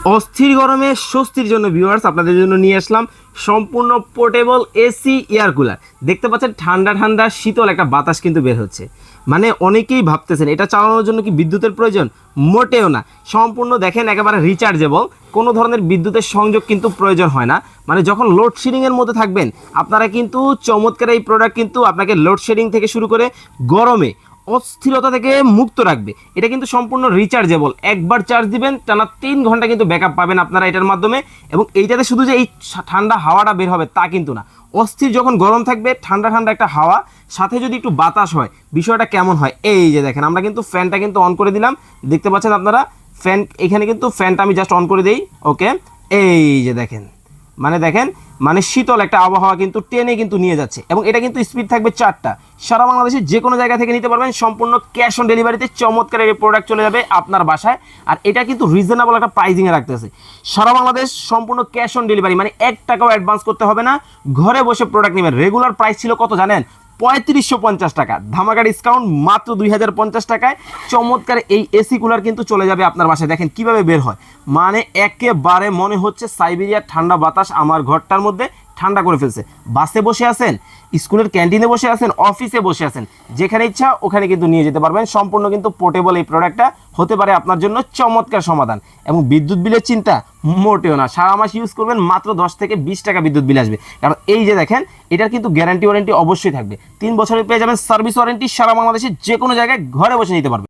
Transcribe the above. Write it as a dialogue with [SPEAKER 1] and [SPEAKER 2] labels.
[SPEAKER 1] অস্থির গরমে স্বস্তির জন্য ভিউয়ার্স আপনাদের জন্য নিয়ে আসলাম সম্পূর্ণ পোর্টেবল এসি এয়ার কুলার। দেখতে পাচ্ছেন ঠান্ডা ঠান্ডা শীতল একটা বাতাস কিন্তু বের হচ্ছে। মানে অনেকেই ভাবতেছেন এটা চালানোর জন্য কি বিদ্যুতের প্রয়োজন, মোটেও না। সম্পূর্ণ দেখেন একেবারে রিচার্জেবল, কোনো ধরনের বিদ্যুতের সংযোগ কিন্তু প্রয়োজন হয় না। মানে যখন লোডশেডিংয়ের মধ্যে থাকবেন আপনারা কিন্তু চমৎকার এই প্রোডাক্ট কিন্তু আপনাকে লোডশেডিং থেকে শুরু করে গরমে অস্থিরতা থেকে মুক্ত রাখবে। এটা কিন্তু সম্পূর্ণ রিচার্জেবল, একবার চার্জ দিবেন টানা 3 ঘন্টা কিন্তু ব্যাকআপ পাবেন আপনারা এটার মাধ্যমে। এবং এইটাতে শুধু যে এই ঠান্ডা হাওয়াটা বের হবে তা কিন্তু না, অস্থির যখন গরম থাকবে ঠান্ডা ঠান্ডা একটা হাওয়া, সাথে যদি একটু বাতাস হয় বিষয়টা কেমন হয়। এই যে দেখেন আমরা কিন্তু ফ্যানটা কিন্তু অন করে দিলাম, দেখতে পাচ্ছেন আপনারা ফ্যান, এখানে কিন্তু ফ্যানটা আমি জাস্ট অন করে দিই। ওকে, এই যে দেখেন দেখেন শীতল একটা আবহাওয়া কিন্তু টেনে কিন্তু নিয়ে যাচ্ছে। এবং এটা কিন্তু স্পিড থাকবে 4টা, সারা বাংলাদেশের যে কোনো জায়গা থেকে নিতে পারবেন। সম্পূর্ণ ক্যাশ অন ডেলিভারিতে চমৎকার এই প্রোডাক্ট চলে যাবে আপনার বাসায়। আর এটা কিন্তু রিজনেবল একটা প্রাইজিংয়ে রাখতেছে সারা বাংলাদেশ, সম্পূর্ণ ক্যাশ অন ডেলিভারি, মানে 1 টাকাও অ্যাডভান্স করতে হবে না, ঘরে বসে প্রোডাক্ট নেবেন। রেগুলার প্রাইস ছিল কত জানেন? 3550 টাকা, ধামাকা ডিসকাউন্ট মাত্র 2050 টাকায় চমৎকার এই এসি কুলার কিন্তু চলে যাবে আপনার বাসায়। দেখেন কিভাবে বের হয়, মানে একেবারে মনে হচ্ছে সাইবেরিয়ার ঠান্ডা বাতাস আমার ঘরটার মধ্যে ঠান্ডা করে ফেলছে। বাসে বসে আছেন, স্কুলের ক্যান্টিনে বসে আছেন, অফিসে বসে আছেন, যেখানে ইচ্ছা ওখানে কিন্তু নিয়ে যেতে পারবেন। সম্পূর্ণ কিন্তু পোর্টেবল এই প্রোডাক্টটা হতে পারে আপনার জন্য চমৎকার সমাধান। এবং বিদ্যুৎ বিলের চিন্তা মোটেও না, সারা মাস ইউজ করবেন মাত্র 10 থেকে 20 টাকা বিদ্যুৎ বিল আসবে। কারণ এই যে দেখেন এটার কিন্তু গ্যারান্টি ওয়ারেন্টি অবশ্যই থাকবে, 3 বছরের পেয়ে যাবেন সার্ভিস ওয়ারেন্টি, সারা বাংলাদেশের যে কোনো জায়গায় ঘরে বসে নিতে পারবেন।